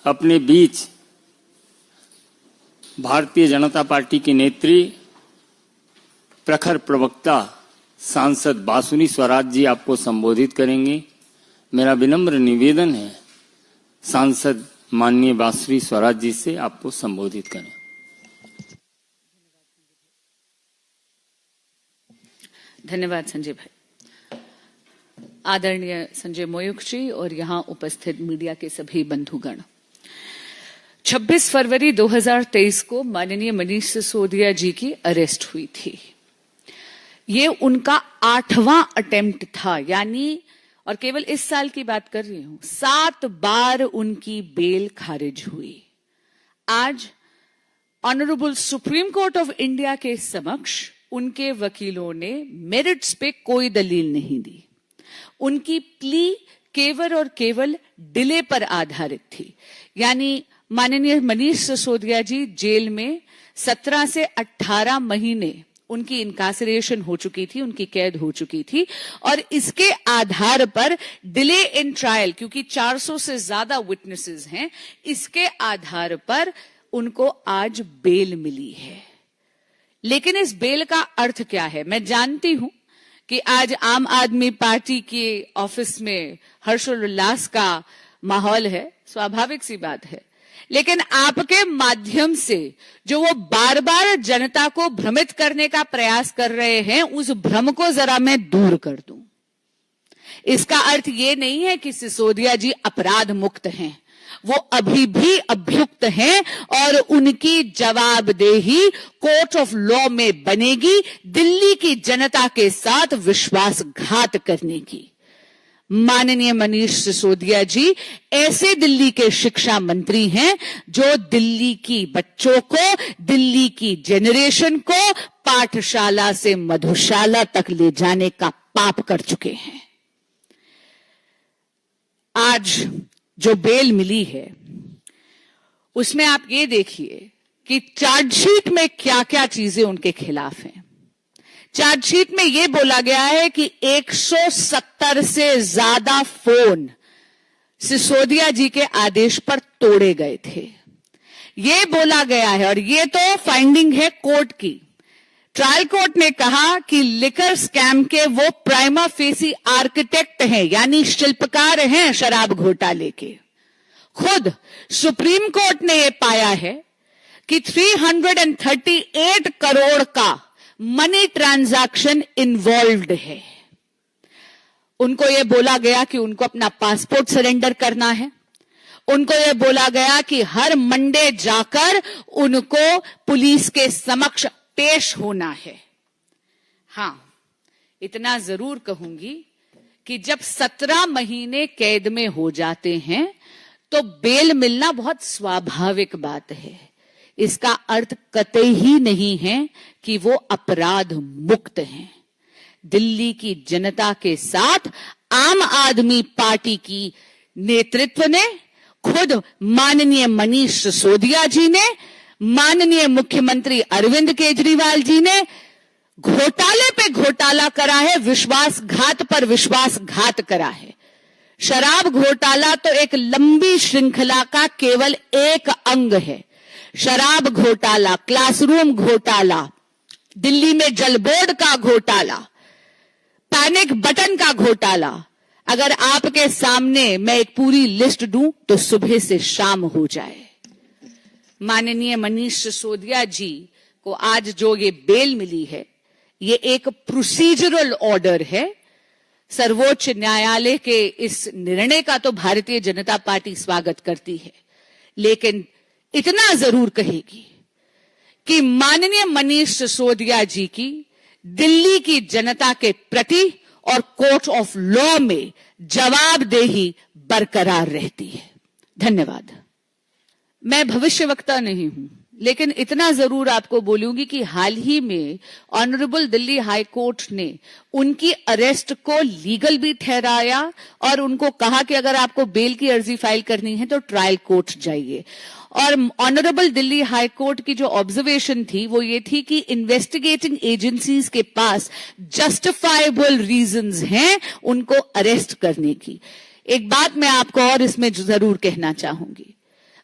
अपने बीच भारतीय जनता पार्टी की नेत्री प्रखर प्रवक्ता सांसद बासुनी स्वराज जी आपको संबोधित करेंगे। मेरा विनम्र निवेदन है सांसद माननीय बासुनी स्वराज जी से आपको संबोधित करें। धन्यवाद संजय भाई। आदरणीय संजय मोयुक जी और यहां उपस्थित मीडिया के सभी बंधुगण, 26 फरवरी 2023 को माननीय मनीष सिसोदिया जी की अरेस्ट हुई थी। ये उनका 8वां अटेम्प्ट था, यानी और केवल इस साल की बात कर रही हूं, 7 बार उनकी बेल खारिज हुई। आज honourable supreme court of India के समक्ष उनके वकीलों ने मेरिट्स पे कोई दलील नहीं दी। उनकी प्ली केवल और केवल डिले पर आधारित थी, यानी माननीय मनीष सिसोदिया जी जेल में 17 से 18 महीने उनकी इनकासरेशन हो चुकी थी, उनकी कैद हो चुकी थी, और इसके आधार पर डिले इन ट्रायल, क्योंकि 400 से ज्यादा विटनेसेस हैं, इसके आधार पर उनको आज बेल मिली है। लेकिन इस बेल का अर्थ क्या है? मैं जानती हूं कि आज आम आदमी पार्टी के ऑफिस में हर्षोल्लास का माहौल है, स्वाभाविक सी बात है, लेकिन आपके माध्यम से जो वो बार बार जनता को भ्रमित करने का प्रयास कर रहे हैं, उस भ्रम को जरा मैं दूर कर दूं। इसका अर्थ ये नहीं है कि सिसोदिया जी अपराध मुक्त हैं, वो अभी भी अभियुक्त हैं और उनकी जवाबदेही कोर्ट ऑफ लॉ में बनेगी दिल्ली की जनता के साथ विश्वासघात करने की। माननीय मनीष सिसोदिया जी ऐसे दिल्ली के शिक्षा मंत्री हैं जो दिल्ली की बच्चों को, दिल्ली की जेनरेशन को पाठशाला से मधुशाला तक ले जाने का पाप कर चुके हैं। आज जो बेल मिली है उसमें आप ये देखिए कि चार्जशीट में क्या क्या चीजें उनके खिलाफ हैं। चार्जशीट में यह बोला गया है कि 170 से ज्यादा फोन सिसोदिया जी के आदेश पर तोड़े गए थे, यह बोला गया है। और यह तो फाइंडिंग है कोर्ट की। ट्रायल कोर्ट ने कहा कि लिकर स्कैम के वो प्राइमा फेसी आर्किटेक्ट हैं, यानी शिल्पकार हैं शराब घोटाले के। खुद सुप्रीम कोर्ट ने यह पाया है कि 338 करोड़ का मनी ट्रांजैक्शन इन्वॉल्व्ड है। उनको यह बोला गया कि उनको अपना पासपोर्ट सरेंडर करना है। उनको यह बोला गया कि हर मंडे जाकर उनको पुलिस के समक्ष पेश होना है। हां, इतना जरूर कहूंगी कि जब 17 महीने कैद में हो जाते हैं तो बेल मिलना बहुत स्वाभाविक बात है। इसका अर्थ कतई ही नहीं है कि वो अपराध मुक्त हैं। दिल्ली की जनता के साथ आम आदमी पार्टी की नेतृत्व ने, खुद माननीय मनीष सिसोदिया जी ने, माननीय मुख्यमंत्री अरविंद केजरीवाल जी ने घोटाले पे घोटाला करा है, विश्वासघात पर विश्वासघात करा है। शराब घोटाला तो एक लंबी श्रृंखला का केवल एक अंग है। शराब घोटाला, क्लासरूम घोटाला, दिल्ली में जल बोर्ड का घोटाला, पैनिक बटन का घोटाला, अगर आपके सामने मैं एक पूरी लिस्ट दूं तो सुबह से शाम हो जाए। माननीय मनीष सिसोदिया जी को आज जो ये बेल मिली है, ये एक प्रोसीजरल ऑर्डर है। सर्वोच्च न्यायालय के इस निर्णय का तो भारतीय जनता पार्टी स्वागत करती है, लेकिन इतना जरूर कहेगी कि माननीय मनीष सिसोदिया जी की दिल्ली की जनता के प्रति और कोर्ट ऑफ लॉ में जवाबदेही बरकरार रहती है। धन्यवाद। मैं भविष्यवक्ता नहीं हूं, लेकिन इतना जरूर आपको बोलूंगी कि हाल ही में ऑनरेबल दिल्ली हाई कोर्ट ने उनकी अरेस्ट को लीगल भी ठहराया और उनको कहा कि अगर आपको बेल की अर्जी फाइल करनी है तो ट्रायल कोर्ट जाइए। और ऑनरेबल दिल्ली हाई कोर्ट की जो ऑब्जर्वेशन थी वो ये थी कि इन्वेस्टिगेटिंग एजेंसीज के पास जस्टिफाइबल रीजंस हैं उनको अरेस्ट करने की। एक बात मैं आपको और इसमें जरूर कहना चाहूंगी,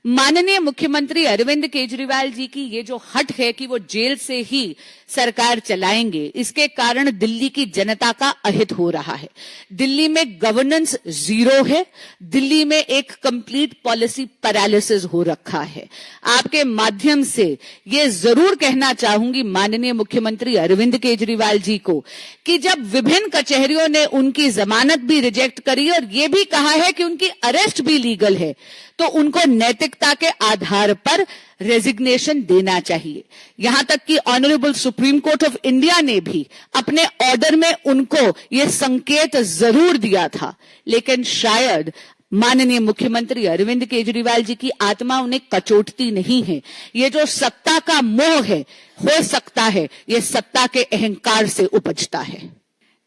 माननीय मुख्यमंत्री अरविंद केजरीवाल जी की ये जो हट है कि वो जेल से ही सरकार चलाएंगे, इसके कारण दिल्ली की जनता का अहित हो रहा है। दिल्ली में गवर्नेंस जीरो है, दिल्ली में एक कंप्लीट पॉलिसी पैरालिसिस हो रखा है। आपके माध्यम से ये जरूर कहना चाहूंगी माननीय मुख्यमंत्री अरविंद केजरीवाल जी को कि जब विभिन्न कचहरियों ने उनकी जमानत भी रिजेक्ट करी और ये भी कहा है कि उनकी अरेस्ट भी लीगल है, तो उनको नैतिकता के आधार पर रेजिग्नेशन देना चाहिए। यहां तक कि honourable supreme court of India ने भी अपने ऑर्डर में उनको यह संकेत जरूर दिया था, लेकिन शायद माननीय मुख्यमंत्री अरविंद केजरीवाल जी की आत्मा उन्हें कचोटती नहीं है। ये जो सत्ता का मोह है, हो सकता है ये सत्ता के अहंकार से उपजता है।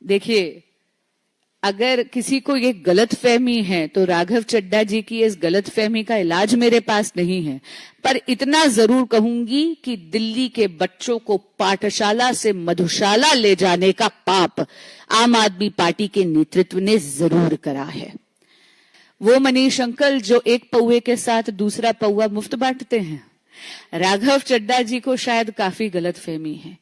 देखिए, अगर किसी को ये गलतफहमी है तो राघव चड्ढा जी की इस गलतफहमी का इलाज मेरे पास नहीं है, पर इतना जरूर कहूंगी कि दिल्ली के बच्चों को पाठशाला से मधुशाला ले जाने का पाप आम आदमी पार्टी के नेतृत्व ने जरूर करा है। वो मनीष अंकल जो एक पौवे के साथ दूसरा पौवा मुफ्त बांटते हैं, राघव चड्ढा जी को शायद काफी गलतफहमी है।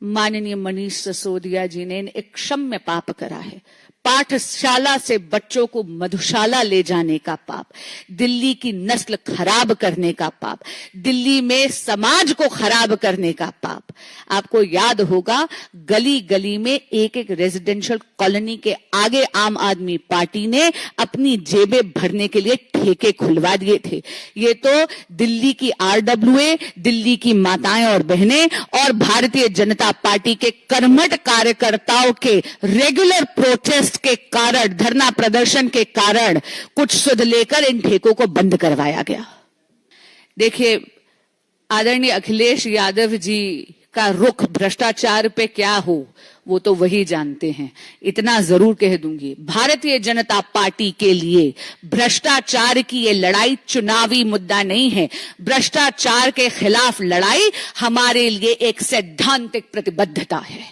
माननीय मनीष सिसोदिया जी ने एक क्षम्य पाप करा है, पाठशाला से बच्चों को मधुशाला ले जाने का पाप, दिल्ली की नस्ल खराब करने का पाप, दिल्ली में समाज को खराब करने का पाप। आपको याद होगा गली गली में एक एक रेजिडेंशियल कॉलोनी के आगे आम आदमी पार्टी ने अपनी जेबें भरने के लिए ठेके खुलवा दिए थे। ये तो दिल्ली की आरडब्ल्यूए, दिल्ली की माताएं और बहनें और भारतीय जनता पार्टी के कर्मठ कार्यकर्ताओं के रेगुलर प्रोटेस्ट के कारण, धरना प्रदर्शन के कारण कुछ सुध लेकर इन ठेकों को बंद करवाया गया। देखिए, आदरणीय अखिलेश यादव जी का रुख भ्रष्टाचार पे क्या हो वो तो वही जानते हैं। इतना जरूर कह दूंगी, भारतीय जनता पार्टी के लिए भ्रष्टाचार की ये लड़ाई चुनावी मुद्दा नहीं है। भ्रष्टाचार के खिलाफ लड़ाई हमारे लिए एक सैद्धांतिक प्रतिबद्धता है।